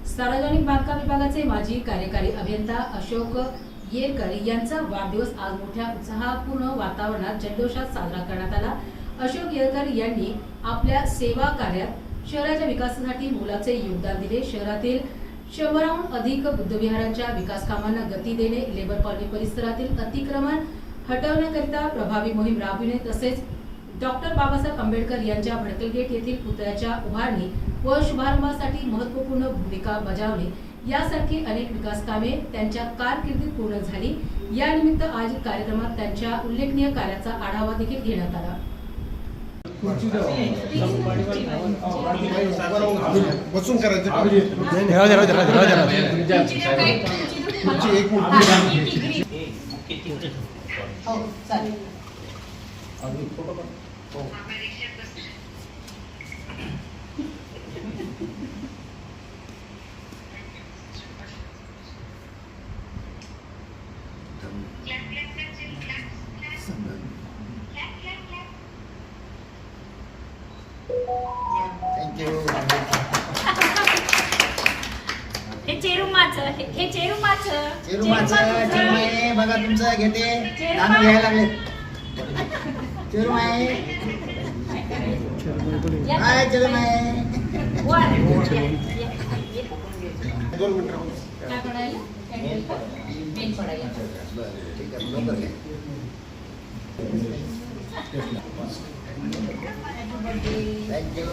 सार्वजनिक बांधकाम विभागाचे माजी कार्यकारी अभियंता अशोक येरकर यांचा वाढदिवस आज मोठ्या उत्साहपूर्ण वातावरणात जल्लोषात साजरा करण्यात आला। अशोक येरकर यांनी आपल्या सेवा कार्यात शहराच्या विकासासाठी मोलाचे योगदान दिले। शहरातील 100हून अधिक बुद्धविहारांच्या विकास कामांना गती देणे, लेबर कॉलनी परिसरातील अतिक्रमण हटवण्याकरिता प्रभावी मोहीम राबविणे तसेच डॉक्टर बाबासाहेब आंबेडकर यांच्या भडकल गेट येथील पुतळ्याच्या उभारणी व शुभारंभासाठी महत्त्वपूर्ण भूमिका बजावणे यासारखी अनेक विकास कामे त्यांच्या कारकिर्दीत पूर्ण झाली। या निमित्त आयोजित कार्यक्रमात त्यांच्या उल्लेखनीय कार्याचा आढावा देखील घेण्यात आला। बसून करायचं हे चेरुमाचं चिरुमाई बघा तुमचं घेते दान घ्यायला लागले। चिरुमाई हाय चिरुमाई 2 मिनिटं काय पडायला मेन पडायला ठीक आहे लवकर घ्या। थँक्यू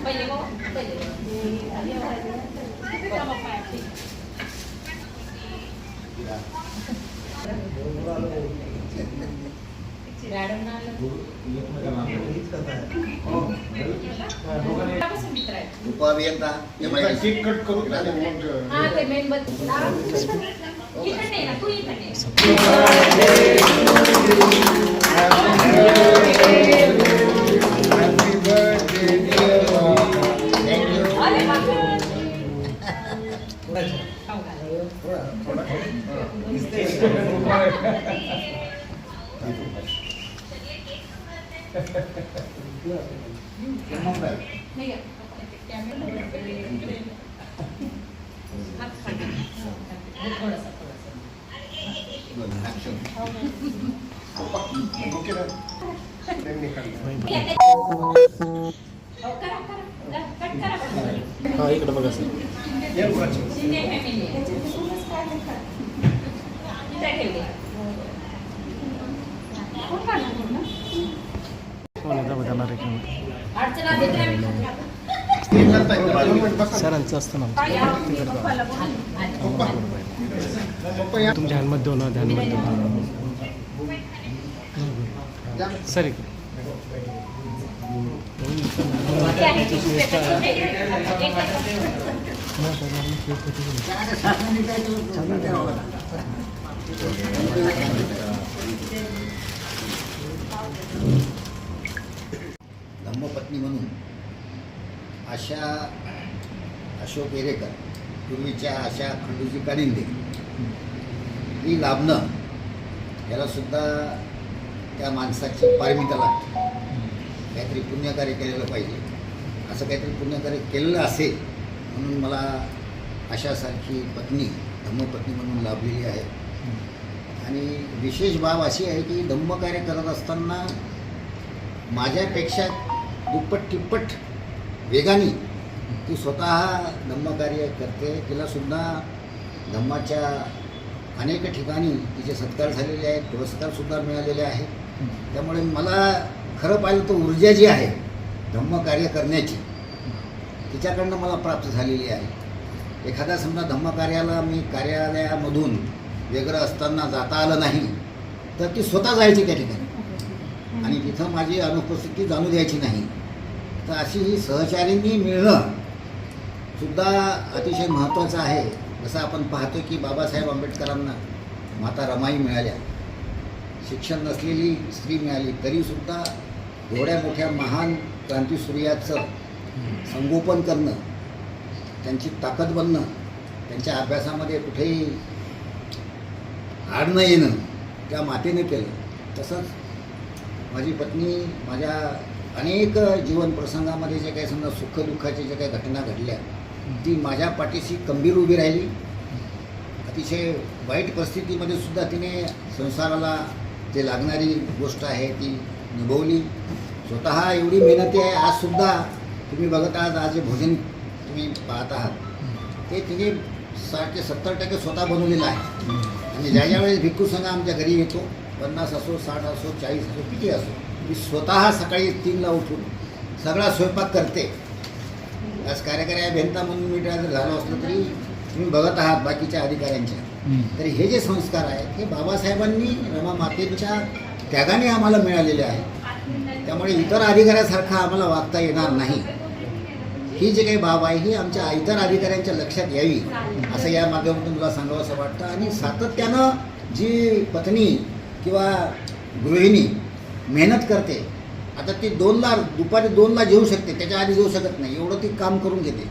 पहिले उपअभियंता केक कट करू ते मेन इकडे बघा सर सरांचं असतं ना तुमच्या ध्यानमध्ये होणं ध्यानमध्ये सर धम्मपत्नी म्हणून आशा अशोक येरेकर पूर्वीच्या आशा खंडूजी कानिंदे ही लाभणं याला सुद्धा त्या माणसाची पारमिता लागते। काहीतरी पुण्यकार्य केलेलं पाहिजे, असं काहीतरी पुण्यकार्य केलेलं असेल म्हणून मला आशासारखी पत्नी धम्मपत्नी म्हणून लाभलेली आहे। आणि विशेष बाब अशी आहे की धम्मकार्य करत असताना माझ्यापेक्षा दुप्पट तिप्पट वेगाने ती स्वतः धम्मकार्य करते। तिलासुद्धा धम्माच्या अनेक ठिकाणी तिचे सत्कार झालेले आहेत, पुरस्कारसुद्धा मिळालेले आहेत। त्यामुळे मला खरं पाहिलं तर ऊर्जा जी आहे धम्मकार्य करण्याची तिच्याकडनं मला प्राप्त झालेली आहे। एखाद्या समजा धम्मकार्याला मी कार्यालयामधून वेगळं असताना जाता आलं नाही तर ती स्वतः जायची त्या ठिकाणी आणि तिथं माझी अनुपस्थिती जाणू द्यायची नाही। तर अशी ही सहचारींनी मिळणं सुद्धा अतिशय महत्त्वाचं आहे। जसं आपण पाहतो की बाबासाहेब आंबेडकरांना माता रमाई मिळाल्या, शिक्षण नसलेली स्त्री मिळाली, तरीसुद्धा एवढ्या मोठ्या महान क्रांतीसूर्याचं संगोपन करणं, त्यांची ताकद बनणं, त्यांच्या अभ्यासामध्ये कुठेही आड न येणं, त्या मातेने केलं. तसंच माझी पत्नी माझ्या अनेक जीवन प्रसंगामध्ये जे काही समजा सुखदुःखाच्या ज्या काही घटना घडल्या ती माझ्या पाठीशी खंबीर उभी राहिली. अतिशय वाईट परिस्थितीमध्ये सुद्धा तिने संसाराला जे लागणारी गोष्ट आहे ती निभवली. स्वतः एवढी मेहनती आहे. आजसुद्धा तुम्ही बघत आहात, आज जे भोजन तुम्ही पाहत आहात ते तिने 60 ते 70% स्वतः बनवलेलं आहे. आणि ज्या वेळेस भिक्खू संघ आमच्या घरी येतो, 50 असो, 60 असो, 40 असो, किती असो, ती स्वतः सकाळी 3ला उठून सगळा स्वयंपाक करते. आज कार्यकारी अभियंता म्हणून मी जर झालो असलो तरी तुम्ही बघत आहात बाकीच्या अधिकाऱ्यांच्या, तरी हे जे संस्कार आहेत हे बाबासाहेबांनी रमा मातेच्या त्यागाने आम्हाला मिळालेले आहेत. त्यामुळे इतर अधिकाऱ्यासारखं आम्हाला वागता येणार नाही. ही जे काही बाब आहे ही आमच्या इतर अधिकाऱ्यांच्या लक्षात यावी असं या माध्यमातून तुला सांगावं असं वाटतं. आणि सातत्यानं जी पत्नी किंवा गृहिणी मेहनत करते, आता ती दुपारी 2ला जेवू शकते, त्याच्या आधी जेवू शकत नाही, एवढं ती काम करून घेते.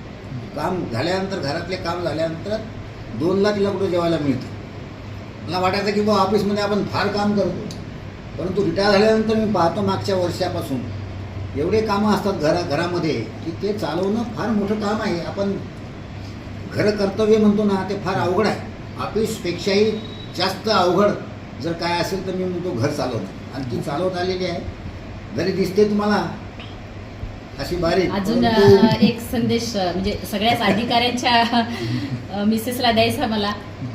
काम झाल्यानंतर, घरातले काम झाल्यानंतर 2ला तिला कुठं जेवायला मिळतं. मला वाटायचं की बुवा ऑफिसमध्ये आपण फार काम करतो, परंतु रिटायर झाल्यानंतर मी पाहतो मागच्या वर्षापासून एवढे कामं असतात घरामध्ये की ते चालवणं फार मोठं काम आहे. आपण घरं कर्तव्य म्हणतो ना, ते फार अवघड आहे. ऑफिसपेक्षाही जास्त अवघड जर काय असेल तर मी म्हणतो घर चालवणं, आणि ती चालवत आलेली आहे. जरी दिसते तुम्हाला अशी बारीक, अजून एक संदेश म्हणजे सगळ्याच अधिकाऱ्यांच्या मिसेसला द्यायचा मला,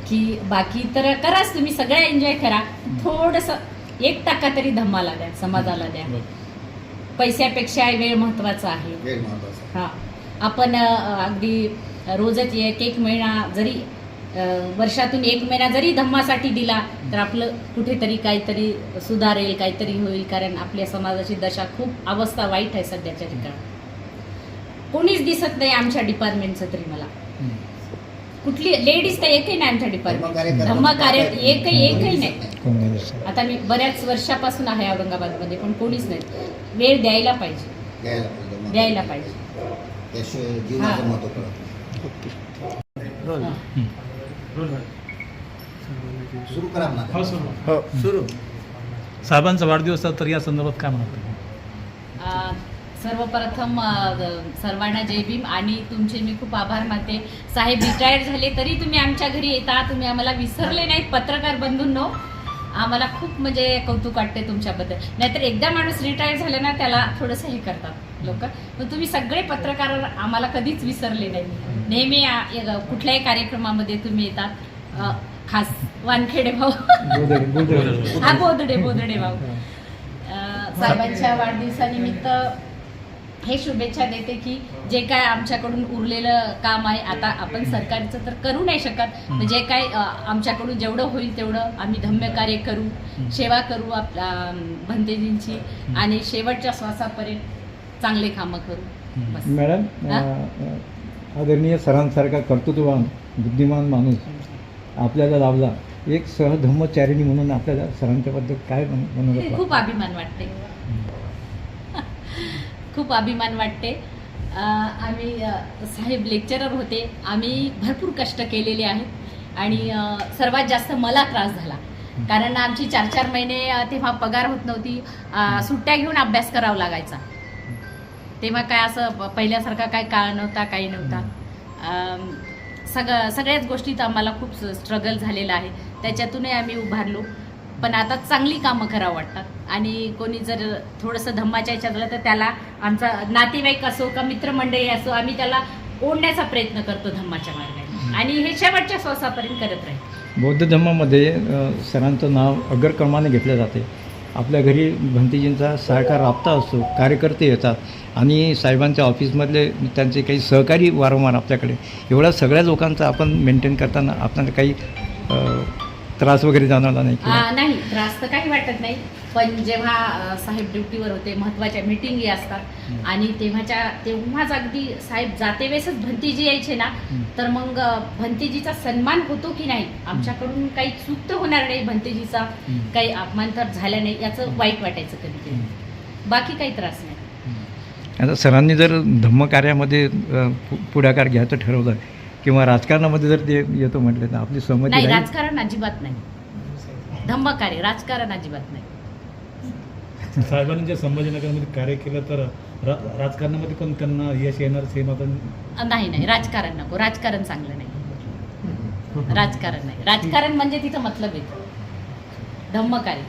की बाकी तर कराच तुम्ही सगळ्या एन्जॉय करा, थोडंसं 1% तरी धम्माला द्या, समाजाला द्या. पैशापेक्षा वेळ महत्वाचा आहे. वेळ महत्वाचा. हां, आपण अगदी रोजच एक महिना जरी वर्षातून 1 महिना जरी धम्मासाठी दिला तर आपलं कुठेतरी काहीतरी सुधारेल, काहीतरी होईल. कारण आपल्या समाजाची दशा खूप अवस्था वाईट आहे सध्याच्या ठिकाणी. कोणीच दिसत नाही आमच्या डिपार्टमेंटचं, तरी मला कुठली लेडीज तर एकही नाही आमच्या डिपार्टमेंट. धम्म कार्य एकही नाही. आता मी बऱ्याच वर्षापासून आहे औरंगाबादमध्ये, पण कोणीच नाही. वेळ द्यायला पाहिजे, द्यायला पाहिजे. त्याशिवाय जीवनाचं महत्त्व कळतं. सुरू करा ना. सुरू. साहेबांचा वाढदिवस तर या संदर्भात काय म्हणतो? सर्वप्रथम सर्वांना जय भीम. आणि तुमचे मी खूप आभार मानते. साहेब रिटायर झाले तरी तुम्ही आमच्या घरी येता, तुम्ही आम्हाला विसरले नाहीत. पत्रकार बंधूंनो, आम्हाला खूप म्हणजे कौतुक वाटते तुमच्याबद्दल. नाहीतर एकदा माणूस रिटायर झाला ना त्याला थोडंसं हे करतात लोक, पण तुम्ही सगळे पत्रकार आम्हाला कधीच विसरले नाही. नेहमी कुठल्याही कार्यक्रमामध्ये तुम्ही येतात. खास वानखेडे भाऊ, हा बोधडे भाऊ, साहेबांच्या वाढदिवसानिमित्त हे शुभेच्छा देते की जे काय आमच्याकडून उरलेलं काम आहे, आता आपण सरकारचं तर करू नाही शकत, म्हणजे काय आमच्याकडून जेवढं होईल तेवढं आम्ही धम्य कार्य करू, सेवा करू आपल्या भंतेजींची, आणि शेवटच्या श्वासापर्यंत चांगले कामं करू. बस. मॅडम, आदरणीय सरांसारखा कर्तृत्ववान बुद्धिमान माणूस आपल्याला लाभला. एक सहधम्मचारिणी म्हणून आपल्याला सरांच्याबद्दल काय म्हणून खूप अभिमान वाटते, खूप अभिमान वाटते. आम्ही साहेब लेक्चरर होते, आम्ही भरपूर कष्ट केलेले आहेत. आणि सर्वात जास्त मला त्रास झाला, कारण आमची 4-4 महिने तेव्हा पगार होत नव्हती. सुट्ट्या घेऊन अभ्यास करावा लागायचा. तेव्हा काय असं पहिल्यासारखा काय काळ नव्हता, काही नव्हता. सगळ्याच गोष्टीत आम्हाला खूप स्ट्रगल झालेलं आहे. त्याच्यातूनही आम्ही उभारलो. पण आता चांगली कामं करावं वाटतात. आणि कोणी जर थोडंसं धम्माच्या ह्याच्यात झालं तर त्याला आमचा नातेवाईक असो का मित्रमंडळी असो, आम्ही त्याला ओढण्याचा प्रयत्न करतो धम्माच्या मार्गाने, आणि हे शेवटच्या श्वासापर्यंत करत राहील. बौद्ध धम्मामध्ये सरांचं नाव अग्रक्रमाने घेतलं जाते. आपल्या घरी भंतेजींचा सहकार राबता असतो, कार्यकर्ते येतात, आणि साहेबांच्या ऑफिसमधले त्यांचे काही सहकारी वारंवार आपल्याकडे. एवढ्या सगळ्या लोकांचं आपण मेंटेन करताना आपल्याला काही त्रास वगैरे जाणवला नाही? नाही, त्रास तर काही वाटत नाही. पण जेव्हा साहेब ड्युटीवर होते, महत्त्वाच्या मिटिंगी असतात, आणि तेव्हाच अगदी साहेब जाते वेळेसच भंतेजी यायचे ना, तर मग भंतेजीचा सन्मान होतो की नाही, आमच्याकडून काही चूक तर होणार नाही, भंतेजीचा काही अपमान तर झाला नाही, याचं वाईट वाटायचं कधी कधी. बाकी काही त्रास नाही. आता सरांनी जर धम्मकार्यामध्ये पुढाकार घ्यायचं ठरवलं किंवा राजकारणामध्ये जर ते येतो म्हटलं तर आपली सहमती नाही, राहील? राजकारण अजिबात नाही. धम्मकार्य, राजकारण अजिबात नाही. साहेबांनी जे संभाजीनगरमध्ये कार्य केलं तर राजकारणामध्ये पण त्यांना यश येणार सेम आता नाही, राजकारण नको. राजकारण चांगलं नाही. राजकारण नाही. राजकारण म्हणजे तिथं मतलब येतं. धम्मकार्य